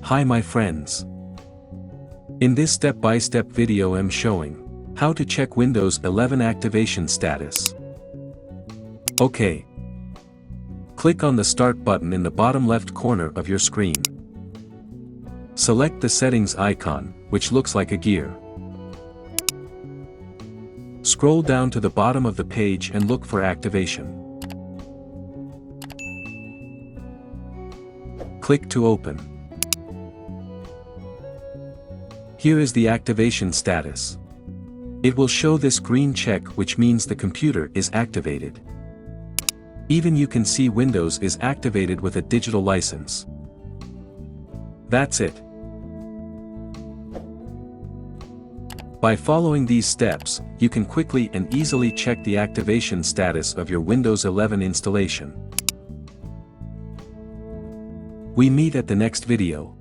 Hi my friends. In this step-by-step video I'm showing how to check Windows 11 activation status. Okay. Click on the Start button in the bottom left corner of your screen. Select the settings icon, which looks like a gear. Scroll down to the bottom of the page and look for activation. Click to open. Here is the activation status. It will show this green check, which means the computer is activated. Even you can see Windows is activated with a digital license. That's it. By following these steps, you can quickly and easily check the activation status of your Windows 11 installation. We meet at the next video.